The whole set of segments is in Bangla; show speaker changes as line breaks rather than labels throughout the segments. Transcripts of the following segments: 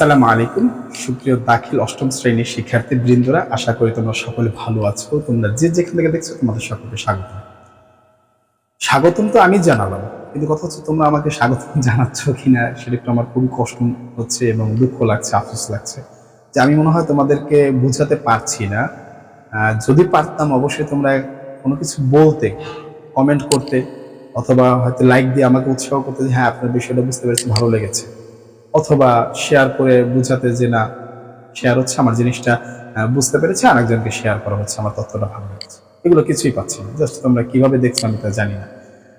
আসসালামু আলাইকুম সুপ্রিয় দাখিল অষ্টম শ্রেণীর শিক্ষার্থী বৃন্দরা, আশা করি তোমরা সকলে ভালো আছো। তোমরা যে যেখান থেকে দেখছো তোমাদের সকলকে স্বাগতম। স্বাগতম তো আমি জানালাম, কিন্তু কথা হচ্ছে তোমরা আমাকে স্বাগতম জানাচ্ছ কিনা সেটা একটু আমার খুবই কষ্ট হচ্ছে এবং দুঃখ লাগছে, আফসোস লাগছে যে আমি মনে হয় তোমাদেরকে বোঝাতে পারছি না। যদি পারতাম অবশ্যই তোমরা কোনো কিছু বলতে, কমেন্ট করতে, অথবা হয়তো লাইক দিয়ে আমাকে উৎসাহ করতে যে হ্যাঁ আপনার বিষয়টা বুঝতে পেরেছি, ভালো লেগেছে, অথবা শেয়ার করে বুঝাতে যে না শেয়ার হচ্ছে আমার জিনিসটা বুঝতে পেরেছে, আরেকজনকে শেয়ার করা হচ্ছে, আমার তথ্যটা ভালো লেগেছে। এগুলো কিছুই পাচ্ছি না। জাস্ট তোমরা কিভাবে দেখছো আমি তা জানি না।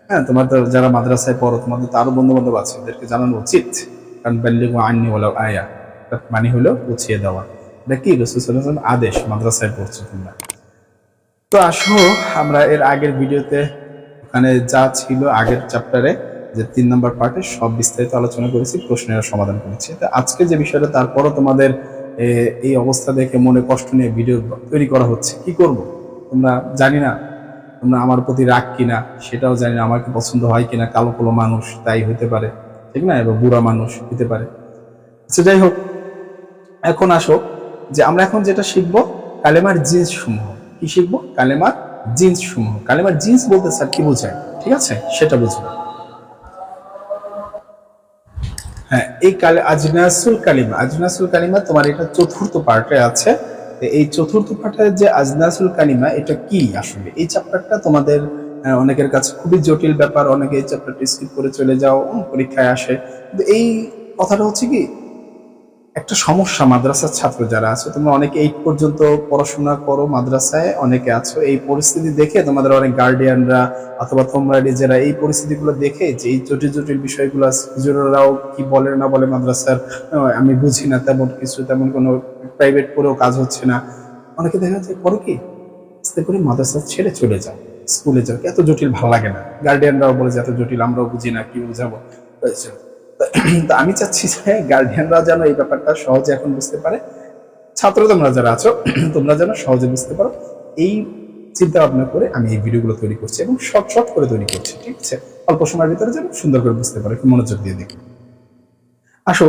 হ্যাঁ, তোমাদের যারা মাদ্রাসায় পড়ো তোমাদের তো আরো বন্ধু বান্ধব আছে, এদেরকে জানানো উচিত। কারণ বাল্লিগু আন্নি ওয়ালাউ আয়া, মানে হলো বুঝিয়ে দেওয়া। এটা কি রাসূল সাল্লাল্লাহু আলাইহি ওয়াসাল্লাম আদেশ, মাদ্রাসায় পড়ছো তোমরা। তো আসো আমরা এর আগের ভিডিওতে ওখানে যা ছিল আগের চ্যাপ্টারে যে 3 নম্বর পার্টে সব বিস্তারিত আলোচনা করেছি, প্রশ্নের সমাধান করেছি। তো আজকে যে বিষয়টা, তারপরও তোমাদের এই অবস্থা দেখে মনে কষ্ট নিয়ে ভিডিও তৈরি করা হচ্ছে, কি করব তোমরা জানি না। তোমরা আমার প্রতি রাগ কিনা সেটাও জানি না, আমাকে পছন্দ হয় কিনা, কালো কালো মানুষ তাই হতে পারে, ঠিক না, এবং বুড়া মানুষ হতে পারে। আচ্ছা যাই হোক, এখন আসো যে আমরা এখন যেটা শিখবো কালেমার জিন্স সমূহ। কি শিখবো? কালেমার জিন্স সমূহ। কালেমার জিন্স বলতে স্যার কি বোঝায়, ঠিক আছে, সেটা বুঝবো। হ্যাঁ, এই আজনাসুল কালিমা, আজনাসুল কালিমা তোমার এটা চতুর্থ পার্টে আছে। এই চতুর্থ পার্টে যে আজনাসুল কালিমা, এটা কি আসলে? এই চ্যাপ্টারটা তোমাদের অনেকের কাছে খুবই জটিল ব্যাপার, অনেকে এই চ্যাপ্টারটা স্কিপ করে চলে যাও, পরীক্ষায় আসে। কিন্তু এই কথাটা হচ্ছে কি একটা সমস্যা। মাদ্রাসার ছাত্র যারা আছো তোমরা অনেকে 8 পর্যন্ত পড়াশোনা করো মাদ্রাসায়, অনেকে আছো এই পরিস্থিতি দেখে তোমাদের অনেক গার্ডিয়ানরা অথবা তোমরা নিজেরা এই পরিস্থিতিগুলো দেখে যে এই জটিল জটিল বিষয়গুলো হুজুররাও কি বলে না বলে মাদ্রাসার, আমি বুঝি না তেমন কিছু, তেমন কোনো প্রাইভেট করেও কাজ হচ্ছে না। অনেকে দেখা যায় পরে কি আস্তে করে মাদ্রাসা ছেড়ে চলে যাও, স্কুলে যাও, এত জটিল ভালো লাগে না। গার্ডিয়ানরাও বলে যে এত জটিল আমরাও বুঝি না, কি বুঝাবো। তো আমি চাচ্ছি যে গার্ডিয়ানরা যেন এই ব্যাপারটা সহজে এখন বুঝতে পারে, ছাত্র তোমরা যারা আছো তোমরা যেন সহজে বুঝতে পারো। এই চিন্তা ভাবনা করে আমি এই ভিডিওগুলো তৈরি করছি এবং শর্ট শর্ট করে তৈরি করছি, ঠিক আছে, অল্প সময়ের ভিতরে যেন সুন্দর করে বুঝতে পারো, একটু মনোযোগ দিয়ে দেখি। আসো,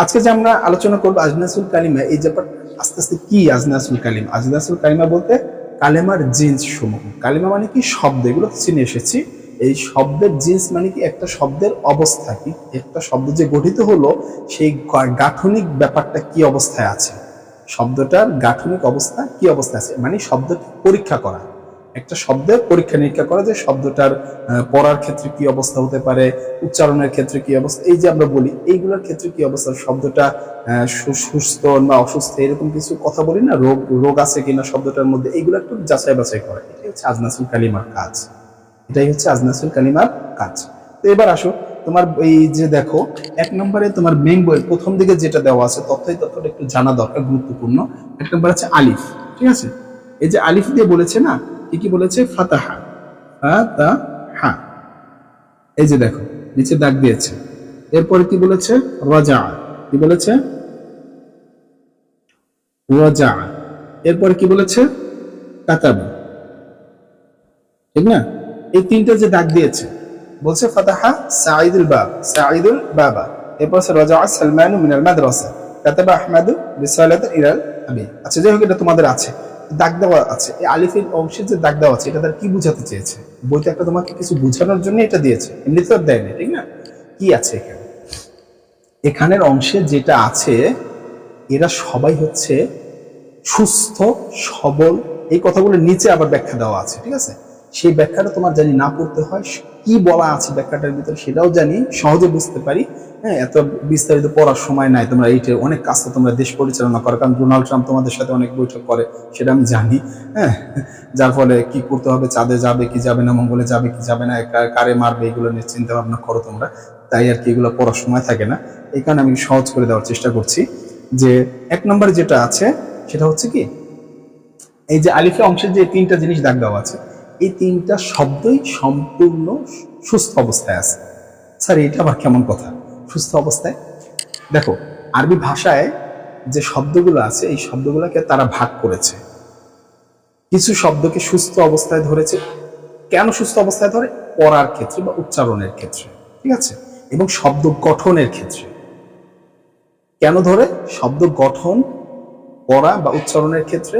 আজকে যে আমরা আলোচনা করবো আজনাসুল কালিমা, এই ব্যাপারটা আস্তে আস্তে কি আজনাসুল কালিমা। আজনাসুল কালিমা বলতে কালেমার জিন্স সমূহ। কালিমা মানে কি শব্দ, এগুলো চিনে এসেছি। এই শব্দের জিন্স মানে কি একটা শব্দের অবস্থা, কি একটা শব্দ যে গঠিত হলো সেই গাঠনিক ব্যাপারটা কি অবস্থায় আছে, শব্দটার গাঠনিক অবস্থা কি অবস্থায় আছে, মানে শব্দকে পরীক্ষা করা, একটা শব্দের পরীক্ষা নিরীক্ষা করা যে শব্দটার পড়ার ক্ষেত্রে কি অবস্থা হতে পারে, উচ্চারণের ক্ষেত্রে কি অবস্থা, এই যে আমরা বলি এইগুলোর ক্ষেত্রে কি অবস্থা, শব্দটা সুস্থ না অসুস্থ, এরকম কিছু কথা বলি না, রোগ রোগ আছে কিনা শব্দটার মধ্যে, এইগুলো একটু যাচাই বাছাই করা। এটাই হচ্ছে আজনাসুল কালিমার কাজ, এটাই হচ্ছে আজনাসুল কালিমার কাজ। তো এবার আসো, তোমার এই যে দেখো 1 নম্বরে তোমার মেইন বইয়ের প্রথম দিকে যেটা দেওয়া আছে তথ্যটা একটু জানা দরকার, গুরুত্বপূর্ণ। 1 নম্বর আছে আলিফ, ঠিক আছে। এই যে আলিফ দিয়ে বলেছে না, কি বলেছে? ফাতাহা, ফাতাহা, এই যে দেখো নিচে দাগ দিয়েছে। এরপরে কি বলেছে? রাজা, কি বলেছে? রাজা। এরপরে কি বলেছে? কাতাবা, ঠিক না? এই তিনটে যে দাগ দিয়েছে, বলছে ফাতাহা সাঈদুল বাব, সাঈদুল বাবা। এরপর রাজা সালমানু মিনাল মাদ্রাসা, কাতাবা আহমাদু বিসালাতান ইলাল আবি। আচ্ছা যাই হোক, এটা তোমাদের আছে, দাগ দেওয়া আছে। এই আলিফের অংশে যে দাগ দেওয়া আছে এটা তার কি বোঝাতে চেয়েছে? বইটা একটা তোমাকে কিছু বোঝানোর জন্য এটা দিয়েছে, এমনি তো দেয় না, ঠিক না? কি আছে এখানে? এখানের অংশে যেটা আছে এরা সবাই হচ্ছে সুস্থ সবল, এই কথাগুলো নিচে আবার ব্যাখ্যা দেওয়া আছে, ঠিক আছে। সেই ব্যাখ্যাটা তোমার জানি না পড়তে হয়, কি বলা আছে ব্যাখ্যাটার ভিতরে সেটাও জানি, সহজে বুঝতে পারি। হ্যাঁ, এত বিস্তারিত পড়ার সময় নাই, তোমরা এইটা অনেক কাজ তো তোমরা দেশ পরিচালনা করো, কারণ ডোনাল্ড ট্রাম্প তোমাদের সাথে অনেক বৈঠক করে, সেটা আমি জানি। হ্যাঁ, যার ফলে কি করতে হবে, চাঁদে যাবে কি যাবে না, মঙ্গলে যাবে কি যাবে না, কারে মারবে, এগুলো নিয়ে চিন্তা ভাবনা করো তোমরা, তাই আর কি এগুলো পড়ার সময় থাকে না। এই কারণে আমি সহজ করে দেওয়ার চেষ্টা করছি। যে 1 নম্বরে যেটা আছে সেটা হচ্ছে কি, এই যে আলিফে অংশের যে 3টা জিনিস দাগ দেওয়া আছে, এই 3টা শব্দই সম্পূর্ণ সুস্থ অবস্থায় আছে। স্যার এটা আবার কেমন কথা, সুস্থ অবস্থায়? দেখো, আরবি ভাষায় যে শব্দগুলো আছে এই শব্দগুলোকে তারা ভাগ করেছে। কিছু শব্দকে সুস্থ অবস্থায় ধরেছে। কেন সুস্থ অবস্থায় ধরে? পড়ার ক্ষেত্রে বা উচ্চারণের ক্ষেত্রে, ঠিক আছে, এবং শব্দ গঠনের ক্ষেত্রে। কেন ধরে? শব্দ গঠন, পড়া বা উচ্চারণের ক্ষেত্রে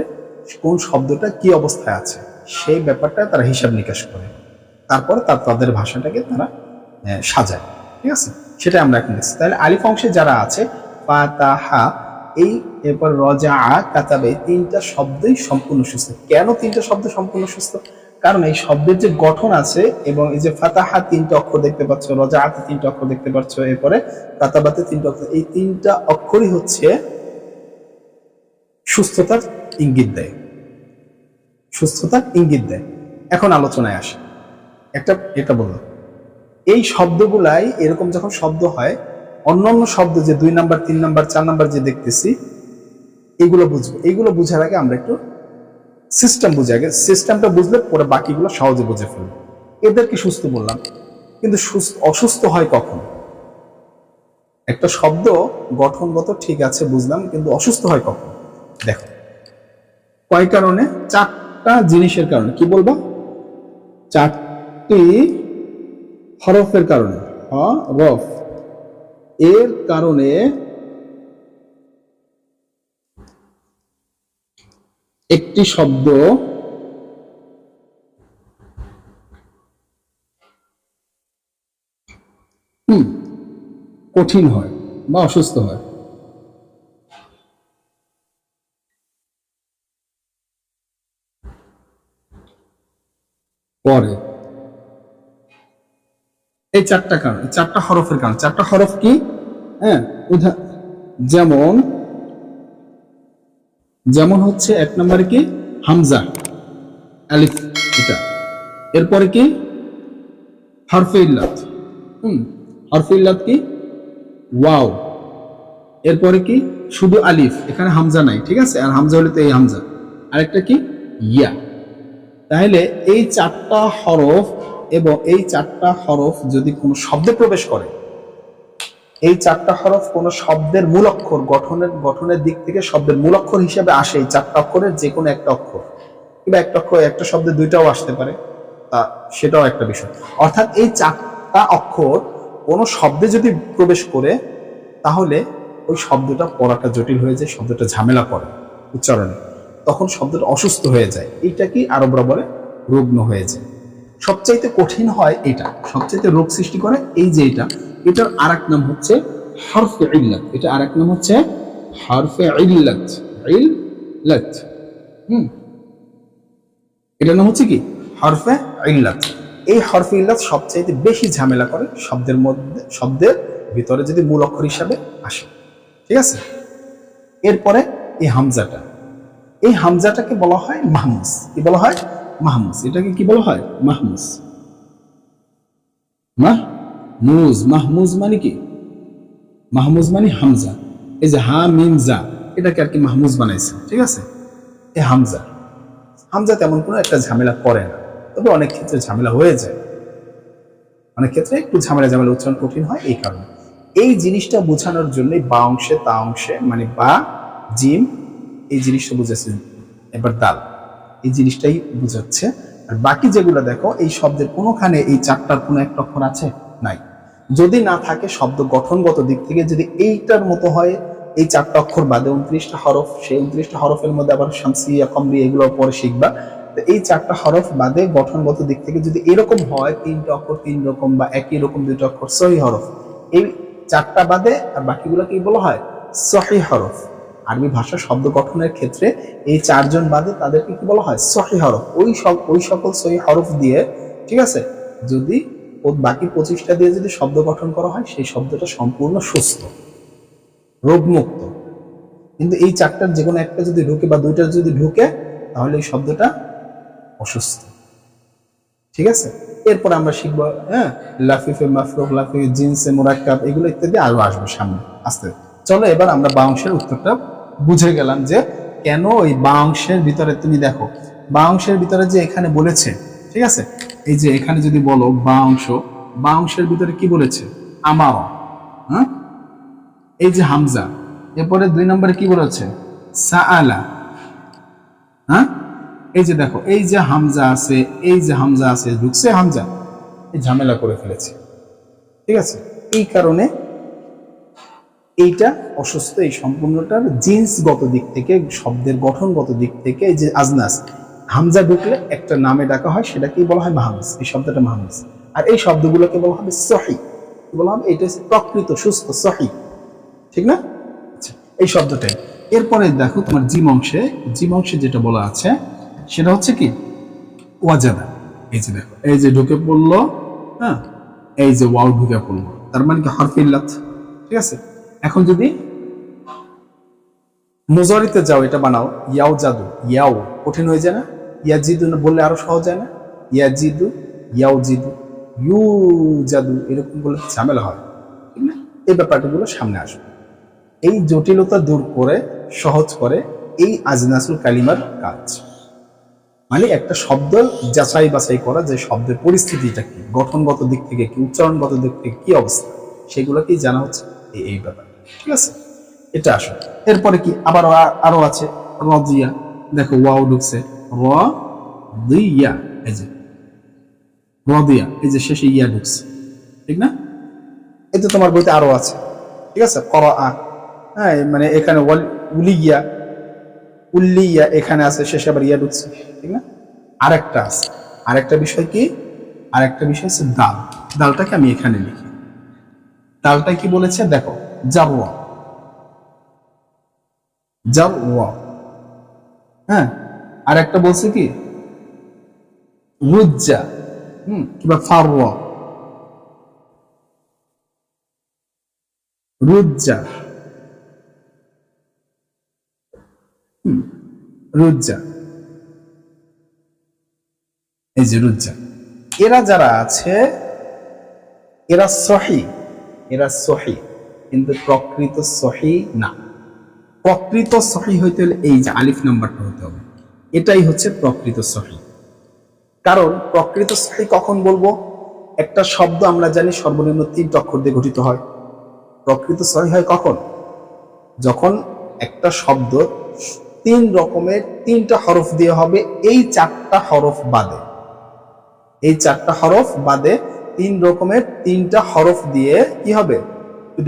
কোন শব্দটা কি অবস্থায় আছে সেই ব্যাপারটা তারা হিসাব নিকাশ করে, তারপরে তাদের ভাষাটাকে তারা সাজায়। ঠিক আছে, সেটা আমরা এখন দেখছি। তাহলে আলিফ অংশে যারা আছে ফাতাহা, এই এরপর রজা, কাতাবে, তিনটা শব্দই সম্পূর্ণ সুস্থ। কেন তিনটা শব্দ সম্পূর্ণ সুস্থ? কারণ এই শব্দের যে গঠন আছে, এবং এই যে ফাতাহা তিনটা অক্ষর দেখতে পাচ্ছ, রজাআতে তিনটা অক্ষর দেখতে পাচ্ছ, এরপরে কাতাবাতে তিনটা অক্ষর, এই তিনটা অক্ষরই হচ্ছে সুস্থতার ইঙ্গিত দেয়, সুস্থতার ইঙ্গিত দেয়। এখন আলোচনায় আসে, এটা বললাম, এই শব্দগুলাই এরকম যখন শব্দ হয়, অন্যান্য শব্দ যে 2 নাম্বার 3 নাম্বার 4 নাম্বার যে দেখতেছি, এগুলো বুঝবো। এইগুলো বুঝার আগে আমরা একটু সিস্টেম বুঝে, আগে সিস্টেমটা বুঝলে পরে বাকিগুলো সহজে বুঝে ফেলবো। এদেরকে সুস্থ বললাম, কিন্তু অসুস্থ হয় কখন? একটা শব্দ গঠনগত ঠিক আছে বুঝলাম, কিন্তু অসুস্থ হয় কখন? দেখো, কয় কারণে? 4টা জিনিসের কারণে। কি বলবো? 4টি হরফের কারণে, হরফ এর কারণে একটি শব্দ কঠিন হয় বা অসুস্থ হয়। পরে এই 4টা কারণ, 4টা হরফের কারণ। 4টা হরফ কি? হ্যাঁ, যেমন যেমন হচ্ছে 1 নম্বরে কি? হামজা, আলিফ, এটা। এরপরে কি? হরফে ইল্লাত। হরফে ইল্লাত কি? ওয়াও। এরপরে কি? শুধু আলিফ, এখানে হামজা নাই। ঠিক আছে, আর হামজা হলে তো এই হামজা। আরেকটা কি? ইয়া। তাহলে এই 4টা হরফ, এবং এই 4টা হরফ যদি কোনো শব্দে প্রবেশ করে, এই 4টা হরফ কোনো শব্দের মূল অক্ষর, গঠনের দিক থেকে শব্দের মূল অক্ষর হিসেবে আসে। এই 4টা অক্ষরের যে কোনো একটা অক্ষর, কিংবা একটা অক্ষর, একটা শব্দে 2টাও আসতে পারে, তা সেটাও একটা বিষয়। অর্থাৎ এই 4টা অক্ষর কোনো শব্দে যদি প্রবেশ করে, তাহলে ওই শব্দটা পড়াটা জটিল হয়ে যায়, শব্দটা ঝামেলা করে উচ্চারণে, তখন শব্দটা অসুস্থ হয়ে যায়। এইটা কি আরবরা বলে রুগ্ন হয়ে যায়। সবচাইতে কঠিন হয় এটা, সবচাইতে রোগ সৃষ্টি করে এই যে এটা। এটার আরেক নাম হচ্ছে হরফে ইল্লাত। এটা আরেক নাম হচ্ছে হরফে ইল্লাত। ইল্লাত, এটার নাম হচ্ছে কি? হরফে ইল্লাত। এই হরফে ইল্লাত সবচাইতে বেশি ঝামেলা করে শব্দের মধ্যে, শব্দের ভিতরে যদি মূল অক্ষর হিসাবে আসে। ঠিক আছে, এরপরে এই হামজাটা, এই হামজাটাকে বলা হয় মাহমুস। কি বলা হয়? মাহমুস। এটাকে কি বলা হয়? মাহমুস। মাহমুজ, মাহমুজ মানে কি? মাহমুজ মানে হামজা। এই যে হা মিম জা, এটাকে আর কি মাহমুজ বানাইছে। ঠিক আছে, এই হামজা, হামজা তেমন কোনো একটা ঝামেলা করে না, তবে অনেক ক্ষেত্রে ঝামেলা হয়ে যায়। অনেক ক্ষেত্রে একটু ঝামেলা উচ্চারণ কঠিন হয় এই কারণে। এই জিনিসটা বোঝানোর জন্যই বা অংশে তা অংশে, মানে বা, জিম, এই জিনিসটা বুঝেছে। এবার দাল, এই জিনিসটাই বুঝাচ্ছে। আর বাকি যেগুলো দেখো, এই শব্দের কোনোখানে এই 4টার কোনো একটা অক্ষর আছে? নাই। যদি না থাকে, শব্দ গঠনগত দিক থেকে যদি এইটার মতো হয়, এই 4টা অক্ষর বাদে 29টা হরফ, সেই 29টা হরফের মধ্যে আবার শামসিয়া, কমরি, এগুলো পরে শিখবা। তো এই 4টা হরফ বাদে গঠনগত দিক থেকে যদি এরকম হয়, 3টা অক্ষর 3 রকম, বা একই রকম 2টা অক্ষর সহি হরফ, এই 4টা বাদে আর বাকিগুলো কি বলা হয়? সহি হরফ। আরবি ভাষা শব্দ গঠনের ক্ষেত্রে এই 4জন বাদে তাদেরকে কি বলা হয়? সহি হরফ। ওই সকল সহি হরফ দিয়ে, ঠিক আছে, যদি বাকি 25টা দিয়ে যদি শব্দ গঠন করা হয়, সেই শব্দটা সম্পূর্ণ সুস্থ, রোগমুক্ত। কিন্তু এই 4টার যে কোনো একটা যদি ঢুকে, বা 2টা যদি ঢুকে, তাহলে এই শব্দটা অসুস্থ। ঠিক আছে, এরপর আমরা শিখবো লাফিফে মাফরুক, লাফিফে জিনসে মুরাক্কাব, এগুলো ইত্যাদি আরো আসবে সামনে আস্তে। চলো এবার আমরা বা অংশের উত্তরটা বুঝে গেলাম, যে কেন ওই বা অংশের ভিতরে, তুমি দেখো বা অংশের ভিতরে যে এখানে বলেছে, ঠিক আছে, এই যে এখানে যদি বলো বা অংশ, বা অংশের ভিতরে কি বলেছে? আমারও। এই যে হামজা, এরপরে 2 নম্বরে কি বলেছে? সাআলা। এই যে দেখো, এই যে হামজা আছে, এই যে হামজা আছে, ঢুকছে হামজা, এই ঝামেলা করে ফেলেছে। ঠিক আছে, এই কারণে এইটা অসুস্থ, এই সম্পূর্ণটার জিন্সগত দিক থেকে, শব্দের গঠনগত দিক থেকে, এই যে আজনাস হামজা ঢুকলে একটা নামে ডাকা হয়, সেটাকেই বলা হয় মাহমুজ, এই শব্দটা মাহমুজ। আর এই শব্দগুলোকে বলা হবে সহি, কি বলা হবে, এটা হচ্ছে প্রকৃত সুস্থ সহি, ঠিক না? আচ্ছা, এই শব্দটাই। এরপরে দেখো তোমার জিম অংশে যেটা বলা আছে সেটা হচ্ছে কি ওয়াজাদা। এই যে দেখো, এই যে ঢুকে পড়লো, হ্যাঁ, এই যে ওয়াও ঢুকে পড়লো, তার মানে কি হরফে ইল্লাত, ঠিক আছে? এখন যদি মুজারিতে যাও, এটা বানাও ইয়াও জাদু, ইয়াও কঠিন হয়ে যায় না? ইয়াজিদু বললে আরো সহজ হয় না? ইয়াজিদু, ইয়াও জিদু, ইউ জাদু, এরকম বলে ঝামেলা হয়, ঠিক না? এই ব্যাপারগুলো সামনে আসবে। এই জটিলতা দূর করে সহজ করে এই আজনাসুল কালিমার কাজ। মানে একটা শব্দ যাচাই বাছাই করা, যে শব্দের পরিস্থিতিটা কি, গঠনগত দিক থেকে কি, উচ্চারণগত দিক থেকে কি অবস্থা, সেগুলোকেই জানা হচ্ছে এই ব্যাপার, ঠিক আছে? এটা আসলে এরপরে কি আবার আরো আছে রদিয়া, দেখো ওয়াও ঢুকছে, র দিয়া, এই যে রদিয়া, এই যে শেষে ইয়া ঢুকছে, ঠিক না? এই তো তোমার বইতে আরো আছে, ঠিক আছে? করা, হ্যাঁ, মানে এখানে উলিয়া, উল্লিয়া এখানে আছে, শেষে আবার ইয়া ঢুকছে, ঠিক না? আরেকটা আছে, আরেকটা বিষয় কি, আরেকটা বিষয় হচ্ছে দাল। দালটাকে আমি এখানে লিখি, দালটা কি বলেছে দেখো, জারওয়া, জারওয়া, হ্যাঁ। আর একটা বলছে কি রুজ্জা, কিংবা ফারওয়া, রুজ্জা, রুজ্জা, এই যে রুজ্জা। এরা যারা আছে এরা সহি, এরা সহি, কিন্তু প্রকৃত সহি না। প্রকৃত সহি হইতে হলে এই যে আলিফ নাম্বারটা হতে হবে, এটাই হচ্ছে প্রকৃত সহি। কারণ প্রকৃত সহি কখন বলবো? একটা শব্দ আমরা জানি সর্বনিম্ন 3 অক্ষর দিয়ে গঠিত হয়। প্রকৃত সহি হয় কখন? যখন একটা শব্দ 3 রকমের 3টা হরফ দিয়ে হবে, এই 4টা হরফ বাদে, এই 4টা হরফ বাদে 3 রকমের 3টা হরফ দিয়ে কি হবে,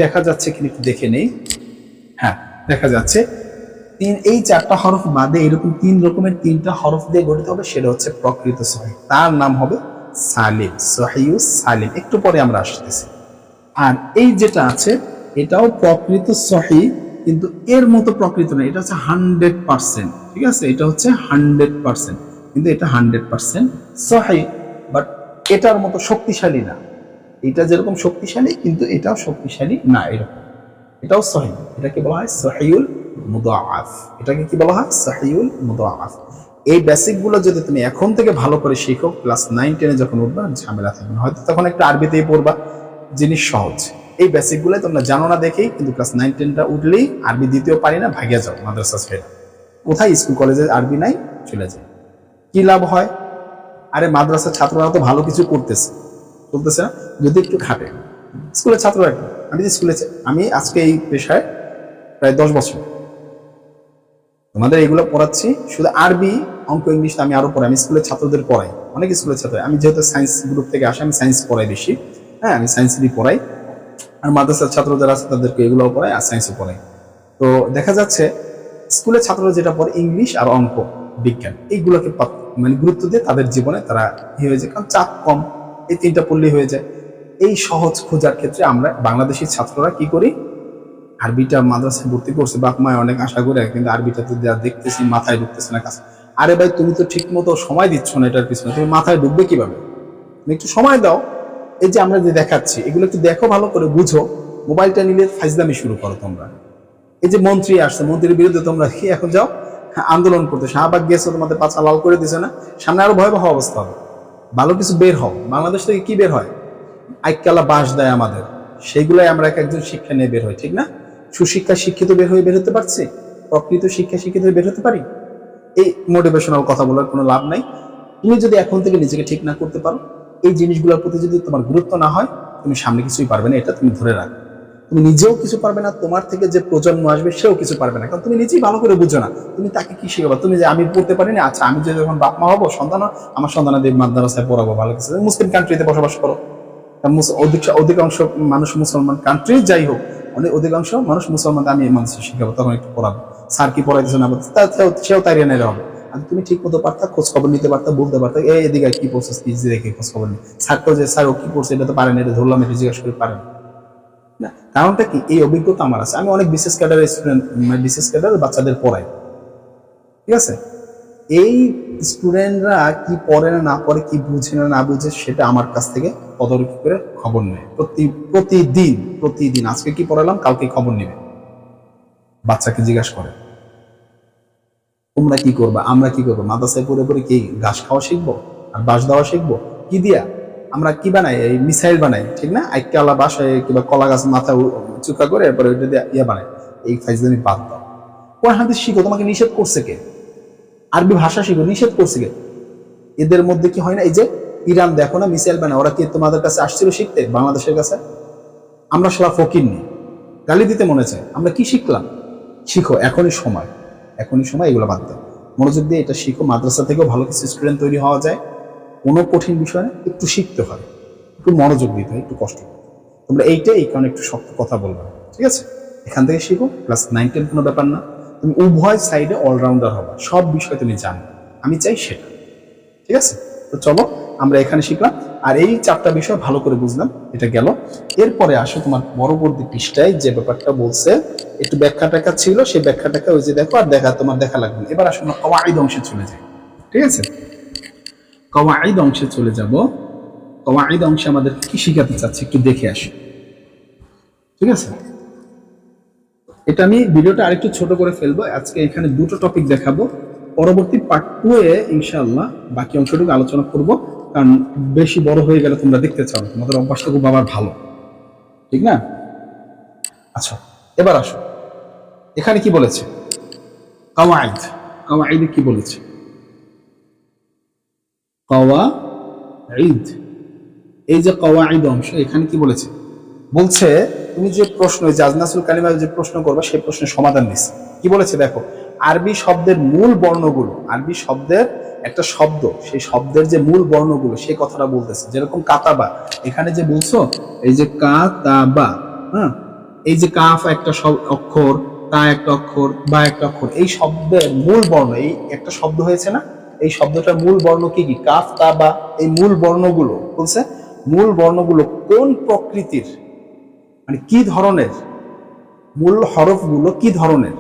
দেখা যাচ্ছে কিনা একটু দেখে নেই, হ্যাঁ দেখা যাচ্ছে, এই 4টা হরফ বাদে এরকম 3 রকমের 3টা হরফ দিয়ে গঠিত হবে, সেটা হচ্ছে প্রকৃত সহি। তার নাম হবে সালিম, সহিউস সালিম, একটু পরে আমরা আসতেছি। আর এই যেটা আছে এটাও প্রকৃত সহি, কিন্তু এর মতো প্রকৃত না, এটা হচ্ছে 100%, ঠিক আছে? এটা হচ্ছে 100%, কিন্তু এটা 100% সহি, বাট এটার মতো শক্তিশালী না। এটা যেরকম শক্তিশালী, কিন্তু এটাও শক্তিশালী না, এরকম। এটাও সহি, এটাকে বলা হয় সহিউল মুদাআফ, এটাকে কি বলা হয়? সহিউল মুদাআফ। এই বেসিক গুলো যদি তুমি এখন থেকে ভালো করে শিখো, ক্লাস 9-10 যখন উঠবা ঝামেলা থাকবে না। হয়তো তখন একটু আরবিতেই পড়বা, জিনিস সহজ। এই বেসিক গুলো তোমরা জানো না দেখেই কিন্তু ক্লাস 9-10টা উঠলেই আরবি দ্বিতীয় পারি না, ভাগিয়া যাও মাদ্রাসা ছেড়ে। কোথায় স্কুল কলেজে আরবি নাই, চলে যায়, কি লাভ হয়? আরে মাদ্রাসার ছাত্ররা তো ভালো কিছু করতেছে, বলতেছে না, যদি একটু খাটে। স্কুলের ছাত্র, আমি যে স্কুলে, আমি আজকে এই পেশায় প্রায় 10 বছর, তোমাদের এগুলো পড়াচ্ছি। শুধু আরবি, অঙ্ক, ইংলিশ আমি আরো পড়াই, আমি স্কুলের ছাত্রদের পড়াই, অনেক স্কুলের ছাত্র। আমি যেহেতু সায়েন্স গ্রুপ থেকে আসি, আমি সায়েন্স পড়াই বেশি, হ্যাঁ, আমি সায়েন্স নিয়ে পড়াই। আর মাদ্রাসার ছাত্র যারা আছে তাদেরকে এগুলোও পড়াই, আর সায়েন্সও পড়াই। তো দেখা যাচ্ছে স্কুলের ছাত্ররা যেটা পড়ে ইংলিশ আর অঙ্ক, বিজ্ঞান, এইগুলোকে মানে গুরুত্ব দিয়ে তাদের জীবনে তারা হয়ে যায়, কারণ চাপ কম, এই 3টা পড়লেই হয়ে যায়। এই সহজ খোঁজার ক্ষেত্রে আমরা বাংলাদেশি ছাত্ররা কি করি, আরবিটা মাদ্রাসায় ভর্তি করছে, বাপ মায় অনেক আশা করে, কিন্তু আরবিটা তো যা দেখতেছি মাথায় ঢুকতেছে না কাছে। আরে ভাই, তুমি তো ঠিক মতো সময় দিচ্ছ না এটার পিছনে, তুমি মাথায় ঢুকবে কিভাবে? তুমি একটু সময় দাও। এই যে আমরা যে দেখাচ্ছি এগুলো একটু দেখো, ভালো করে বুঝো। মোবাইলটা নিলে ফাইজলামি শুরু করো তোমরা। এই যে মন্ত্রী আসছে, মন্ত্রীর বিরুদ্ধে তোমরা কি এখন যাও আন্দোলন করতে, শাহবাগ গেছো, তোমাদের পাছা লাল করে দিছে না? সামনে আরো ভয়াবহ অবস্থা হবে। ভালো কিছু বের হও। বাংলাদেশ থেকে কি বের হয়? আইকালা বাস দেয় আমাদের, সেইগুলাই আমরা একজন শিক্ষা নিয়ে বের হই, ঠিক না? সুশিক্ষা শিক্ষিত বের হতে পারছি? প্রকৃত শিক্ষা শিক্ষিত বের হতে পারি? এই মোটিভেশনাল কথা বলার কোনো লাভ নাই। তুমি যদি এখন থেকে নিজেকে ঠিক না করতে পারো, এই জিনিসগুলোর প্রতি যদি তোমার গুরুত্ব না হয়, তুমি সামনে কিছুই পারবে না, এটা তুমি ধরে রাখো। তুমি নিজেও কিছু পারবে না, তোমার থেকে যে প্রজন্ম আসবে সেও কিছু পারবে না, কারণ তুমি নিজেই ভালো করে বুঝো না। তুমি তাকে কি শিখাবো? তুমি যে আমি পড়তে পারি না, আচ্ছা আমি যে যখন বাপ মা হবো, সন্তান, আমার সন্তানাদের মাদ্রাসায় পড়াবো, ভালো কিছু। মুসলিম কান্ট্রিতে বসবাস করো, অধিকাংশ মানুষ মুসলমান কান্ট্রি, যাই হোক, অধিকাংশ মানুষ মুসলমান, আমি মানুষের শিখাবো, তখন একটু পড়াবো, স্যার কি পড়াইতেছে না সেও তাই নেই হবে। আর তুমি ঠিক মতো পারতা, খোঁজ খবর নিতে পারতা, বলতে পারতা এদিকে কি পড়ছিস, কি দেখে খোঁজ খবর নেই। স্যারকে যে স্যার ও কি পড়ছে এটা তো পারেন, এটা ধরলাম, এটা জিজ্ঞাসা করে পারেন না। কারণটা কি, এই অভিজ্ঞতা আমার আছে। আমি অনেক বিশেষ ক্যাডারের স্টুডেন্ট, বিশেষ ক্যাডারের বাচ্চাদের পড়াই, ঠিক আছে। এই স্টুডেন্টরা কি পড়ে না পড়ে, কি বুঝে না বুঝে, সেটা আমার কাছ থেকে তদারকি করে খবর নেয় প্রতিদিন। আজকে কি পড়ালাম, কালকে খবর নেবে, বাচ্চাকে জিজ্ঞাসা করে তোমরা কি করবা, আমরা কি করবো, মাদ্রাসায় পড়ে কি ঘাস খাওয়া শিখবো আর বাঁশ দেওয়া শিখবো, কি দিয়া আমরা কি বানাই, এই মিসাইল বানাই, ঠিক না, একটা আলা বাসায় কিংবা কলা গাছ মাথা চুকা করে এরপরে ওইটা দিয়ে ইয়ে বানাই। এই ফাইজলামি বাদ দাও, কোরআন হাদিস শিখো, তোমাকে নিষেধ করছে কে? আরবি ভাষা শিখো, নিষেধ করছে কে? এদের মধ্যে কি হয় না, এই যে ইরান দেখো না মিসাইল বানায়, ওরা কি তোমাদের কাছে আসছিল শিখতে, বাংলাদেশের কাছে? আমরা সারা ফকির নি, গালি দিতে মনে চায়, আমরা কি শিখলাম? শিখো, এখনই সময় এগুলো বাদ দাও, মনোযোগ দিয়ে এটা শিখো। মাদ্রাসা থেকেও ভালো কিছু স্টুডেন্ট তৈরি হওয়া যায়, কোনো কঠিন বিষয় না, একটু শিখতে হয়, একটু মনোযোগ দিতে হয়, একটু কষ্ট করতে। তোমরা এই কারণে একটু শক্ত কথা বলবে, ঠিক আছে? এখান থেকে শিখো, ক্লাস 9-10 কোনো ব্যাপার না, তুমি উভয় সাইডে অলরাউন্ডার হবা, সব বিষয় তুমি জানো, আমি চাই সেটা, ঠিক আছে? তো চলো আমরা এখানে শিখলাম, আর এই 4টা বিষয় ভালো করে বুঝলাম, এটা গেল। এরপরে আসো তোমার পরবর্তী পৃষ্ঠায় যে ব্যাপারটা বলছে, একটু ব্যাখ্যা টাকা ছিল, সেই ব্যাখ্যা টাকা ওই যে দেখো, আর তোমার দেখা লাগবে। এবার আসো আমরা কওয়াইদ অংশে চলে যাই, ঠিক আছে? কওয়াইদ অংশে চলে যাব। কওয়াইদ অংশে আমাদের কি শিখাতে চাচ্ছে একটু দেখে আসি, ঠিক আছে? এটা আমি ভিডিওটা আরেকটু ছোট করে ফেলবো, আজকে এখানে 2টো টপিক দেখাবো, পরবর্তী পার্ট 2 এ ইনশাআল্লাহ বাকি অংশটুকু আলোচনা করব, কারণ বেশি বড় হয়ে গেলে তোমরা দেখতে চাও, তোমাদের অভ্যাসটা খুব আবার ভালো, ঠিক না? আচ্ছা, এবার আসো, এখানে কি বলেছে কাওয়াইদ কি বলেছে? কাওয়াইদ, এই যে কাওয়াইদ অংশ, এখানে কি বলেছে? বলছে তুমি যে প্রশ্ন, যে আজনাসুল কালিমা যে প্রশ্ন করবে, সেই প্রশ্নের সমাধান দিচ্ছে। কি বলেছে দেখো, আরবি শব্দের মূল বর্ণগুলো, আরবি শব্দের একটা শব্দ, সেই শব্দের যে মূল বর্ণগুলো, সেই কথাটা বলতেছে। যেরকম কাতাবা, এখানে যে বলছো এই যে কাতাবা, হ্যাঁ, এই যে কাফ একটা অক্ষর, তা একটা অক্ষর, বা একটা অক্ষর, এই শব্দের মূল বর্ণ, এই একটা শব্দ হয়েছে না, এই শব্দটার মূল বর্ণ কি কি, কাফ তা বা, এই মূল বর্ণগুলো বলছে, মূল বর্ণগুলো কোন প্রকৃতির, মানে কি ধরনের, মূল হরফগুলো কি ধরনের,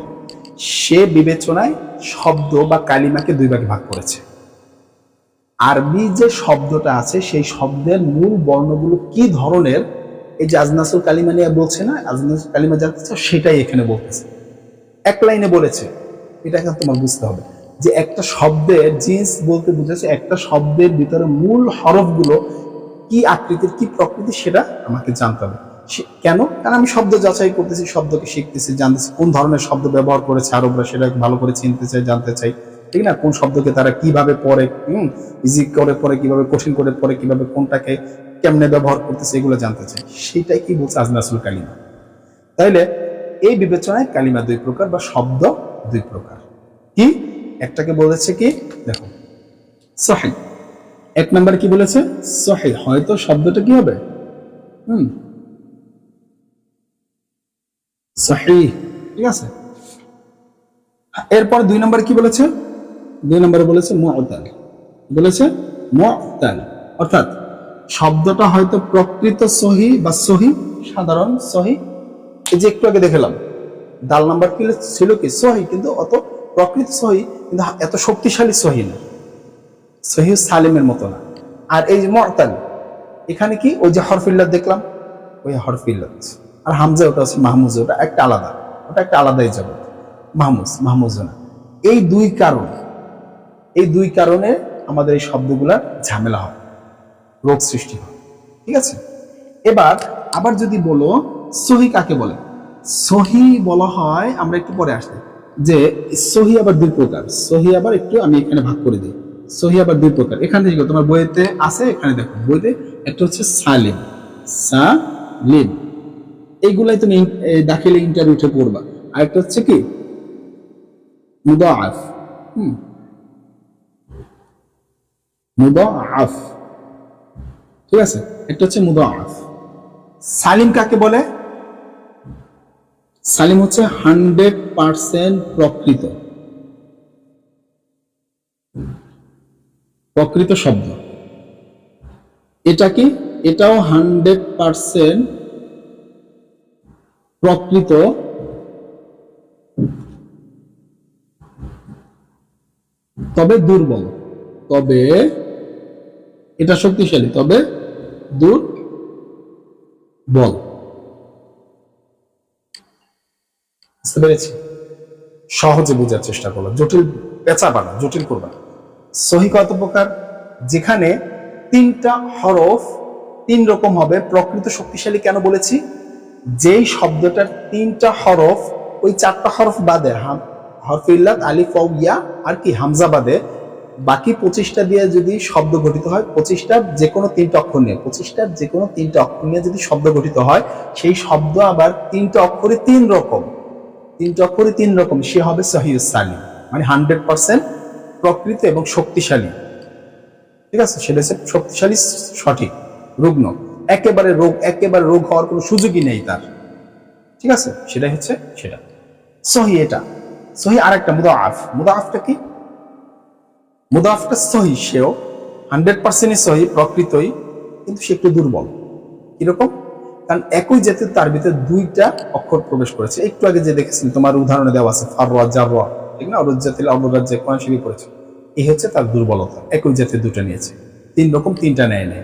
সে বিবেচনায় শব্দ বা কালিমাকে 2 ভাগে ভাগ করেছে। আরবি যে শব্দটা আছে, সেই শব্দের মূল বর্ণগুলো কি ধরনের, এই যে আজনাসুল কালিমা নিয়ে বলছে না, আজনাসুল কালিমা জানতে চাও, সেটাই এখানে বলতেছে, এক লাইনে বলেছে। এটা এখন তোমার বুঝতে হবে যে একটা শব্দের জিন্স বলতে বুঝেছে, একটা শব্দের ভিতরে মূল হরফগুলো কি আকৃতির, কি প্রকৃতি, সেটা আমাকে জানতে হবে। কেন? কারণ আমি শব্দ যাচাই করতেছি, শব্দকে শিখতেছি, জানতেছি কোন ধরনের শব্দ ব্যবহার করেছে আরবরা, সেটা ভালো করে চিনতে চাই, জানতে চাই, ঠিক না? কোন শব্দকে তারা কিভাবে পড়ে, ইজি করে পড়ে, কিভাবে কঠিন করে পড়ে, কিভাবে কোনটাকে কেমনে ব্যবহার করতেছে, এগুলো জানতে চাই। সেটাই কি বলছে আজনাসুল কালিমা। তাইলে এই বিবেচনায় কালিমা 2 প্রকার, বা শব্দ 2 প্রকার। কি? একটাকে বলেছে কি, দেখো সহিহ, 1 নম্বরে কি বলেছে, সহিহ, হয়তো শব্দটা কি হবে, সহিহ, ঠিক আছে? এরপর 2 নম্বরে কি বলেছে, 2 নম্বরে বলেছে মুআতাল, বলেছে মুআতাল, অর্থাৎ শব্দটা হয়তো প্রকৃত সহি বা সহি, সাধারণ সহি, এই যে একটু আগে দেখালাম দাল নাম্বার কি ছিল, কি সহি, কিন্তু অত প্রকৃত সহি, কিন্তু এত শক্তিশালী সহি না, সহি সালিমের মতো না। আর এই যে মুআতাল, এখানে কি ওই যে হরফিল্লাত দেখলাম, ওই হরফিল্লাত, আর হামজা ওটা হচ্ছে মাহমুজ, ওটা একটা আলাদা, ওটা একটা আলাদাই যাবে, মাহমুজ না। এই 2 কারণে আমাদের এই শব্দগুলার ঝামেলা হয়, রোগ সৃষ্টি হয়, ঠিক আছে? এবার আবার যদি বলো সহি কাকে বলে, সহি বলা হয়, আমরা একটু পরে আসতে, যে সহি আবার 2 প্রকার, সহি আবার একটু আমি এখানে ভাগ করে দিই, সহি আবার 2 প্রকার। এখানে দেখো তোমার বইতে আছে, এখানে দেখো বইতে, একটা হচ্ছে সালিম, এইগুলাই তুমি দাখিলে ইন্টারভিউতে পড়বা। আর একটা হচ্ছে কি মুদাআফ, মুদাআফ, ঠিক আছে? একটা হচ্ছে মুদাআফ। সালিম কাকে বলে? সালিম হচ্ছে 100% প্রকৃত, প্রকৃত শব্দ। এটা কি? এটাও 100% প্রকৃত, তবে দুর্বল। তবে এটা শক্তিশালী, তবে দুর্বল। বুঝতে পেরেছি? সহজে বোঝার চেষ্টা করো, জটিল পেঁচাবা না, জটিল করবা না। সহি কত প্রকার? যেখানে 3টা হরফ 3 রকম হবে। প্রকৃত শক্তিশালী কেন বলেছি? যেই শব্দটার 3টা হরফ, ওই 4টা হরফ বাদে, হরফে ইল্লাত, আলিফ ওয়াও ইয়া আর কি হামজা বাদে বাকি 25টা দিয়ে যদি শব্দ গঠিত হয়, 25টার যে কোনো 3টা অক্ষর নিয়ে, 25টার যে কোনো 3টা অক্ষর নিয়ে যদি শব্দ গঠিত হয়, সেই শব্দ আবার 3টা অক্ষরে 3 রকম, 3টা অক্ষরে 3 রকম, সে হবে সহিউস সালিম, মানে 100% প্রকৃত এবং শক্তিশালী। ঠিক আছে? সেটা হচ্ছে শক্তিশালী, সঠিক, রুগ্ন, একেবারে রোগ হওয়ার কোনো সুযোগই নেই তার। ঠিক আছে? সেটাই হচ্ছে সেটা সহি। এটা সহি। আর একটা মুদাআফ। মুদাআফটা কি? মুদাআফটা সহি, সেও 100% সহি, প্রকৃতই, কিন্তু সে একটু দুর্বল। কিরকম? কারণ একই জাতীয় তার ভিতরে 2টা অক্ষর প্রবেশ করেছে। একটু আগে যে দেখেছিলেন তোমার উদাহরণে দেওয়া আছে, ফারওয়া, জারওয়া, ঠিক না? অরুজ্জাতিল অবরাজ্যে কোরআন শরীফ পড়েছে। এই হচ্ছে তার দুর্বলতা, একই জাতীয় 2টা নিয়েছে, 3 রকম 3টা নেয় নেই।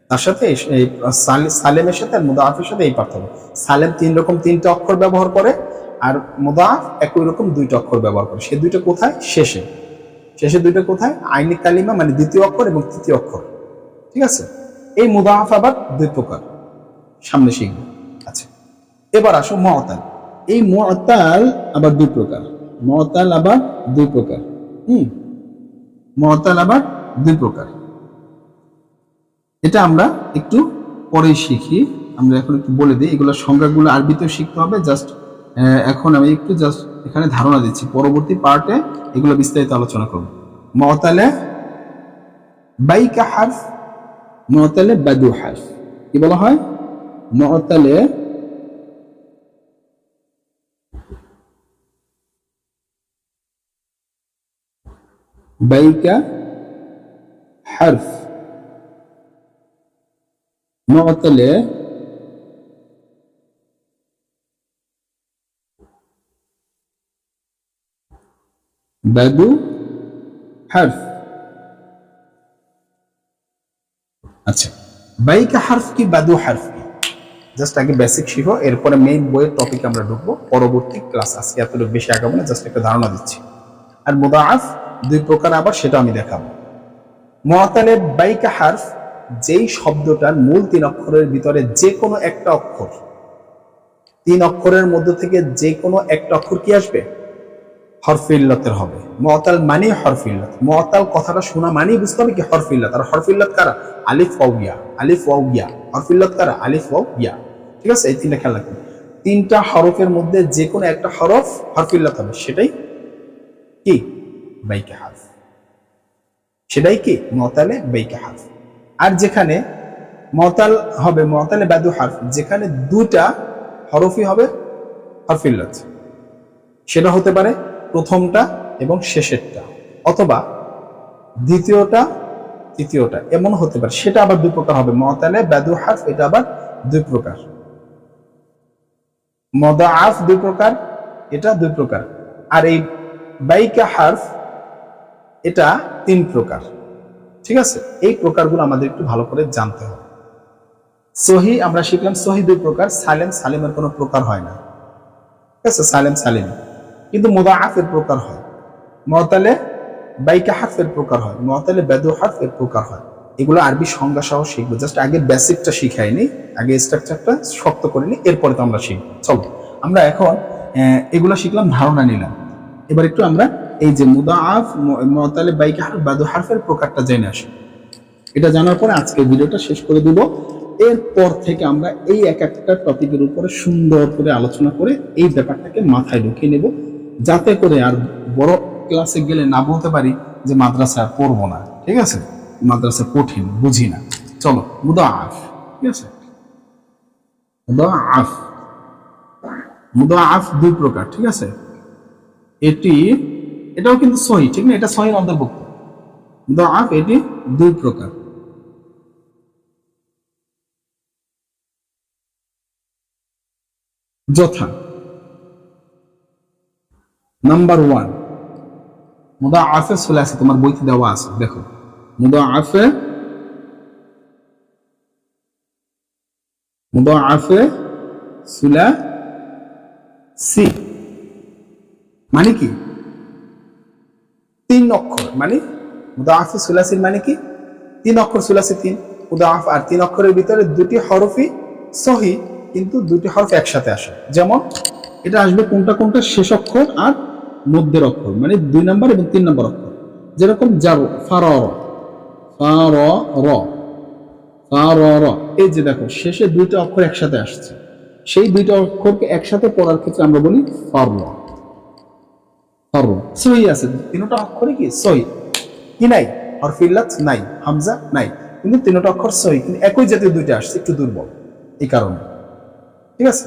তার সাথে এই সালেমের সাথে আর মুদাআফের সাথে এই পার্থক্য। সালেম 3 রকম 3টা অক্ষর ব্যবহার করে, আর মুদাআফ একই রকম 2টা অক্ষর ব্যবহার করে। সে 2টা কোথায়? শেষে। শেষে 2টা কোথায়? আইনি কালিমা, মানে দ্বিতীয় অক্ষর এবং তৃতীয় অক্ষর। ঠিক আছে? এই মুদাআফ আবার 2 প্রকার, সামনে শিখব। আচ্ছা, এবার আসো মুআতাল। এই মুআতাল আবার 2 প্রকার। মুআতাল আবার 2 প্রকার। মুআতাল আবার 2 প্রকার। এটা আমরা একটু পরে শিখি। আমরা এখন একটু বলে দিই, এগুলো সংজ্ঞাগুলো আরবিতেও শিখতে হবে। জাস্ট এখন আমি একটু জাস্ট এখানে ধারণা দিচ্ছি, পরবর্তী পার্টে এগুলো বিস্তারিত আলোচনা করব। মুআতালে বাইকা হারফ, মুআতালে বাদু হারফ। কি বলা হয়? মুআতালে বাইকা হারফ, মুআতালে বাদু হারফ। আচ্ছা, বাইকা হারফ কি, বাদু হারফ কি? জাস্ট আগে বেসিক শিখো, এরপরে মেইন বইয়ের টপিক আমরা ঢুকবো পরবর্তী ক্লাস। আজকে এতটুকু বেশি আগাবো না, জাস্ট একটা ধারণা দিচ্ছি। আর মুদাআফ 2 প্রকার, আবার সেটা আমি দেখাবো। মুআতালে বাইকা হারফ, যেই শব্দটার মূল 3 অক্ষরের ভিতরে যে কোনো একটা অক্ষর, 3 অক্ষরের মধ্য থেকে যে কোনো একটা অক্ষর কি আসবে? হরফে ইল্লাতের হবে। মুআতাল মানে হরফে ইল্লাত। মুআতাল কথাটা শোনা মানেই বুঝতে হবে কি হরফে ইল্লাত। আর হরফে ইল্লাত কারা? আলিফ ওয়াও ইয়া, আলিফ ওয়াও ইয়া। হরফে ইল্লাত কারা? আলিফ ওয়াও ইয়া। ঠিক আছে? এই 3টা খেয়াল রাখবেন। 3টা হরফের মধ্যে যে কোনো একটা হরফ হরফে ইল্লাত হবে, সেটাই কি? বাইকা হারফ। সেটাই কি? মুআতালে বাইকা হারফ। আর যেখানে মুআতাল হবে মুআতালে বাদু হারফ, যেখানে 2টা হরফই হবে হরফে ইল্লাত, সেটা হতে পারে প্রথমটা এবং শেষেরটা, অথবা দ্বিতীয়টা তৃতীয়টা, এমন হতে পারে। সেটা আবার 2 প্রকার হবে। মুআতালে বাদু হারফ, এটা আবার 2 প্রকার। মুদাআফ 2 প্রকার, এটা 2 প্রকার। আর এই বাইকা হারফ, এটা 3 প্রকার। ঠিক আছে? এই প্রকারগুলো আমাদের একটু ভালো করে জানতে হবে। সহি আমরা শিখলাম, সহি 2 প্রকার। সালেম, সালেমের কোনো প্রকার হয় না। ঠিক আছে? সালেম সালেম। কিন্তু মুদাআফের প্রকার হয়। মুআতালে বাইকা হারফের প্রকার হয়, মুআতালে বাদু হারফের প্রকার হয়। এগুলো আরবি সংজ্ঞা সহ শিখবো। জাস্ট আগে বেসিকটা শিখাইনি, আগে স্ট্রাকচারটা শক্ত করে নি, এরপরে তো আমরা শিখবো। চলো, আমরা এখন এগুলো শিখলাম, ধারণা নিলাম। এবার একটু আমরা এই যে মুদাআফ, মুআতালে বাইকা হারফ, বাদু হারফের প্রকারটা জেনে আসি। এটা জানার পরে আজকে ভিডিওটা শেষ করে দিব। এরপর থেকে আমরা এই এক একটা টপিকের উপরে সুন্দর করে আলোচনা করে এই ব্যাপারটাকে মাথায় ঢুকিয়ে নেব, যাতে করে আর বড় ক্লাসে গেলে না বলতে পারি যে মাদ্রাসা পড়বো না। ঠিক আছে? মাদ্রাসা কঠিন, বুঝি না। চলো, মুদাআফ। ঠিক আছে? মুদাআফ মুদাআফ দুই প্রকার, ঠিক আছে? এটাও কিন্তু সহি, ঠিক না? এটা সহির অন্তর্ভুক্ত। মুদাআফ এটি দুই প্রকার। যথা নাম্বার 1 মুদাআফে সুলাসি, তোমার বইতে দেওয়া আছে, দেখো মুদাআফে সুলাসি মানে কি? 3 অক্ষর, মানে মুদাআফে সুলাসির মানে কি? 3 অক্ষর, সুলাসি 3, মুদাআফ আর 3 অক্ষরের ভিতরে দুটি হরফই সহি, কিন্তু দুটি হরফ একসাথে আসে। যেমন এটা আসবে কোনটা কোনটা? শেষ অক্ষর আর মধ্যের অক্ষর, মানে 2 নাম্বার এবং 3 নাম্বার অক্ষর। যেরকম জার, ফারর, এই যে দেখো শেষে দুইটা অক্ষর একসাথে আসছে, সেই দুইটা অক্ষরকে একসাথে পড়ার ক্ষেত্রে আমরা বলি ফারর। সহি আছে, তিনটা অক্ষরে কি সহি, কি নাই? হরফ ইল্লাত নাই, হামজা নাই, কিন্তু তিনটা অক্ষর সহি, কিন্তু একই জাতীয় দুইটা আসছে, একটু দুর্বল এই কারণে, ঠিক আছে?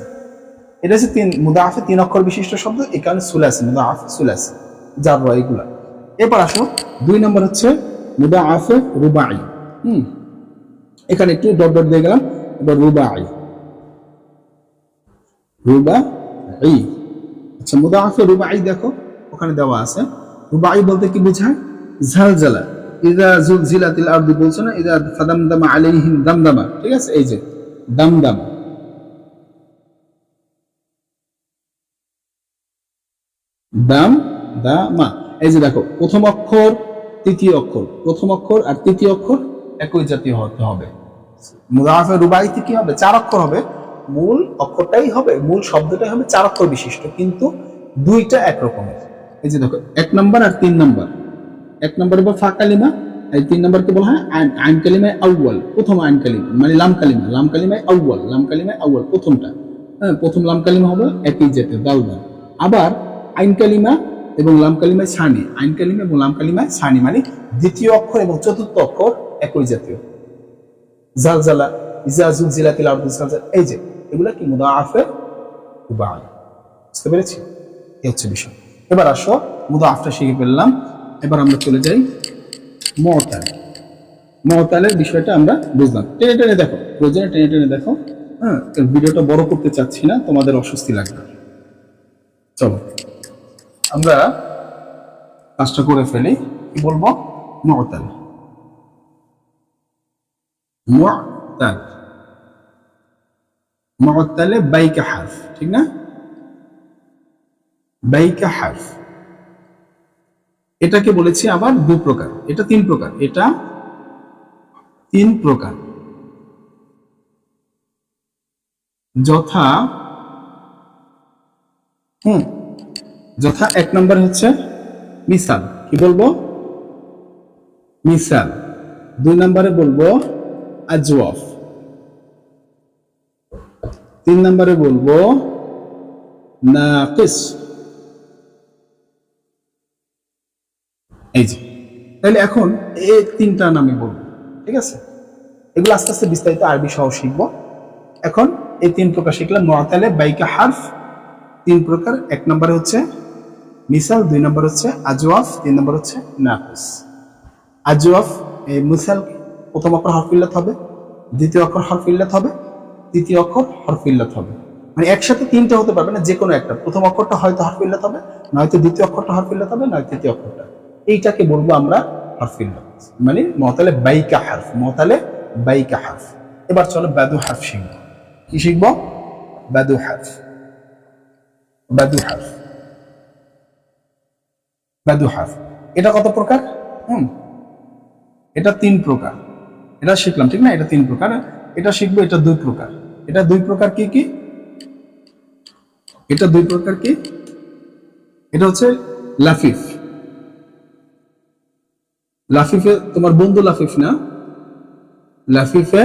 এটা হচ্ছে মুদাআফে 3 অক্ষর বিশিষ্ট শব্দ, এই কারণে সুলাসি, মুদাআফ সুলাসি, জার এগুলা। এবার আসো 2 নম্বর হচ্ছে মুদাআফে রুবাই। এখানে একটু ডট ডট দিয়ে গেলাম। এবার রুবাই, আচ্ছা মুদাআফে রুবাই দেখো ওখানে দেওয়া আছে। রুবাই বলতে কি বোঝায়? ঝালঝালা, ইযা জুলজিলাতিল আরদু বলছো না, ইযা ফাদামদামা আলাইহিম দামদামা, ঠিক আছে? এই যে দামদামা, এই যে দেখো প্রথম অক্ষর তৃতীয় অক্ষর, প্রথম অক্ষর আর তৃতীয় অক্ষর একই জাতীয় হতে হবে। মুদাআফে রুবাইতে কি হবে? 4 অক্ষর হবে, মূল অক্ষরটাই হবে, মূল শব্দটাই হবে 4 অক্ষর বিশিষ্ট, কিন্তু দুইটা এক রকমের। এই যে দেখো 1 নাম্বার আর 3 নাম্বার, 1 নাম্বার বা ফা কালিমা, এই 3 নাম্বারকে বলা হয় আইন কালিমায় আউয়াল, প্রথম আইন কালিমা, মানে লাম কালিমায় আউয়াল প্রথমটা, হ্যাঁ, প্রথম লাম কালিমা হবে একই জাতীয়, দাল। আবার আইন কালিমা এবং লাম কালিমায় সানি, আইন কালিমা এবং লাম কালিমায় সানি, মানে দ্বিতীয় অক্ষর এবং চতুর্থ অক্ষর একই জাতীয়। জালজালা, ইযা জুলজিলাতিল আরদু জালজালা, এই যে এগুলা কি? মুদাআফে রুবাই। বুঝতে পেরেছি? এই হচ্ছে বিষয়। এবার আসো মুদাআফটা শিখে ফেললাম, এবার আমরা চলে যাই মুতাল। মুতালের বিষয়টা আমরা বুঝলাম। টেনে টেনে দেখো, প্রয়োজনে টেনে টেনে দেখো, হ্যাঁ, ভিডিওটা বড় করতে চাচ্ছি না, তোমাদের অস্বস্তি লাগবে। চলো আমরা কাজটা করে ফেলি। কি বলবো? মুতাল, মুতালে বাইকা হারফ, ঠিক না? বাইকা হারফ, এটাকে বলেছি আবার 2 প্রকার, এটা 3 প্রকার, এটা 3 প্রকার। যথা 1 নম্বর হচ্ছে মিসাল, কি বলবো? মিসাল। 2 নম্বরে বলবো আজওয়াফ, 3 নম্বরে বলবো নাকিস। এই যে তাহলে এখন এই 3টা নামে বলবো, ঠিক আছে? এগুলো আস্তে আস্তে বিস্তারিত আরবি সহ শিখবো। এখন এই 3 প্রকার শিখলাম। মুতালে বাইকা হারফ 3 প্রকার। 1 নম্বরে হচ্ছে মিসাল, 2 নম্বর হচ্ছে আজওয়াফ, 3 নম্বর হচ্ছে নাকিস। আজওয়াফ, এই মিসাল প্রথম অক্ষর হরফ ইল্লাত হবে, দ্বিতীয় অক্ষর হরফ ইল্লাত হবে, তৃতীয় অক্ষর হরফ ইল্লাত হবে, মানে একসাথে 3টা হতে পারবে না, যে কোনো একটা। প্রথম অক্ষরটা হয়তো হরফ ইল্লাত হবে, নয়তো দ্বিতীয় অক্ষরটা হরফ ইল্লাত হবে, নয় তৃতীয় অক্ষরটা। এইটাকে বলবো আমরা হরফ ইল্লাত, মানে মুতালে বাইকা হারফ, মুতালে বাইকা হারফ। এবার চলো বাদু হারফ শিখব। কি শিখব? বাদু হারফ। বাদু হারফ এটা কত প্রকার? এটা 3 প্রকার। এটা শিখলাম, ঠিক না? এটা 3 প্রকার। এটা শিখবো, এটা 2 প্রকার। এটা 2 প্রকার কি কি? এটা 2 প্রকার কি? এটা হচ্ছে লাফিফ। লাফিফে তোমার বন্ধু লাফিফ না, লাফিফে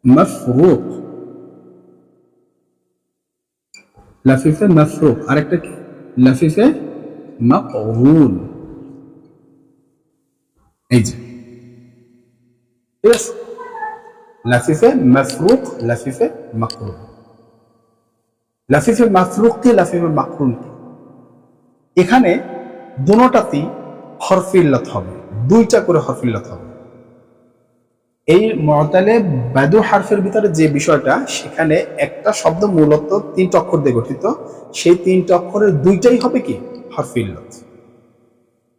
মাফরুক, লাফিফে মাফরুক। আরেকটা কি? লাফিফে মাকরুন। এই যে, ঠিক আছে? লাফিফে মাফরুক, লাফিফে মাকরুন। লাফিফে মাফরুক কি, লাফিফে মাকরুন কি? এখানে দুটোটাতেই হরফে ইল্লাত হবে, দুইটা করে হরফে ইল্লাত হবে। এই মুআতালে বাদু হারফের ভিতরে যে বিষয়টা, সেখানে একটা শব্দ মূলত 3টা অক্ষর দিয়ে গঠিত, সেই 3টা অক্ষরের দুইটাই হবে কি হরফে ইল্লাত।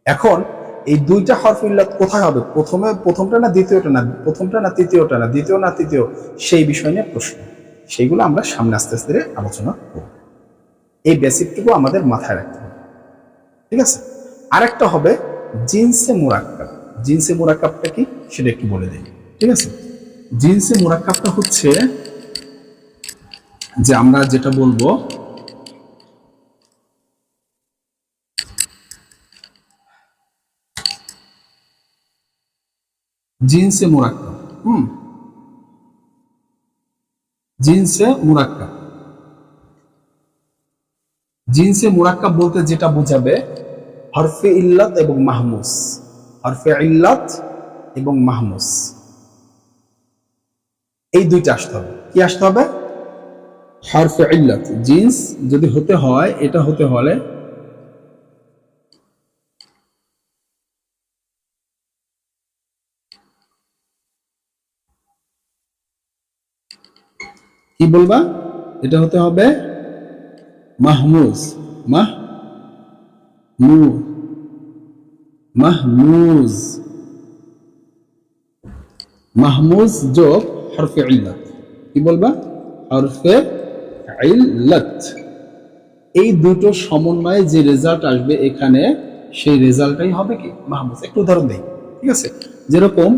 এখন এই দুইটা হরফে ইল্লাত কোথায় হবে? প্রথমটা না দ্বিতীয়টা, না প্রথমটা না তৃতীয়টা, না দ্বিতীয় না তৃতীয়, সেই বিষয় নিয়ে প্রশ্ন। সেইগুলো আমরা সামনে আস্তে আস্তে আলোচনা করব। এই বেসিকটুকু আমাদের মাথায় রাখতে হবে, ঠিক আছে? আরেকটা হবে জিনসে মুরাক্কাব। জিনসে মুরাক্কাবটা কি সেটা একটু বলে দিই, ঠিক আছে? জিনসে মুরাক্কাবটা হচ্ছে যে আমরা যেটা বলবো জিনসে মুরাক্কাব। জিনসে মুরাক্কাব, জিনসে মুরাক্কাব বলতে যেটা বোঝাবে হরফে ইল্লাত এবং মাহমুস, হরফে ইল্লাত এবং মাহমুস, এই দুইটা আসতে হবে। কি আসতে হবে? হরফে ইল্লাত। জিন্স যদি হতে হয়, এটা হতে হলে কি বলবা? এটা হতে হবে মাহমুজ, মাহমুজ, মাহমুজ যোগ হরফে ইল্লাত। কি বলবা? হরফে ইল্লাত। এই দুটো সমন্বয়ে যে রেজাল্ট আসবে এখানে, সেই রেজাল্টটাই হবে কি মাহমুজ। একটু উদাহরণ দেই, ঠিক আছে? যেরকম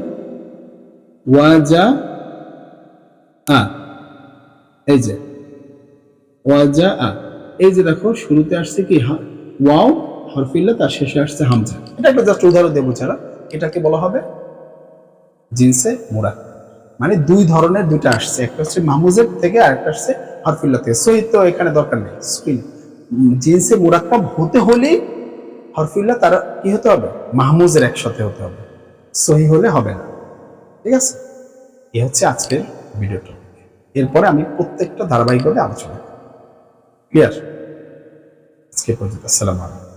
ওয়াজা আ, এই যে ওয়াজা আ, এই যে দেখো শুরুতে আসছে কি ওয়াও হরফে ইল্লাত, আর শেষে আসছে হামজা। এটা একটা জাস্ট উদাহরণ দেবো ছাড়া, এটাকে বলা হবে জিনসে মুরাক্কাব। মানে দুই ধরনের, দুইটা আসছে, একটা হচ্ছে মাহমুজের থেকে আর একটা আসছে হরফে ইল্লাত থেকে। সহি তো এখানে দরকার নেই। জিনসে মুরাক্কাব হতে হলেই হরফে ইল্লাত তার কি হতে হবে? মাহমুজের একসাথে হতে হবে, সহি হলে হবে না, ঠিক আছে? এ হচ্ছে আজকের ভিডিওটা। এরপরে আমি প্রত্যেকটা ধারাবাহিকভাবে আলোচনা করব। ক্লিয়ার? আজকে পর্যন্ত আসসালামু আলাইকুম।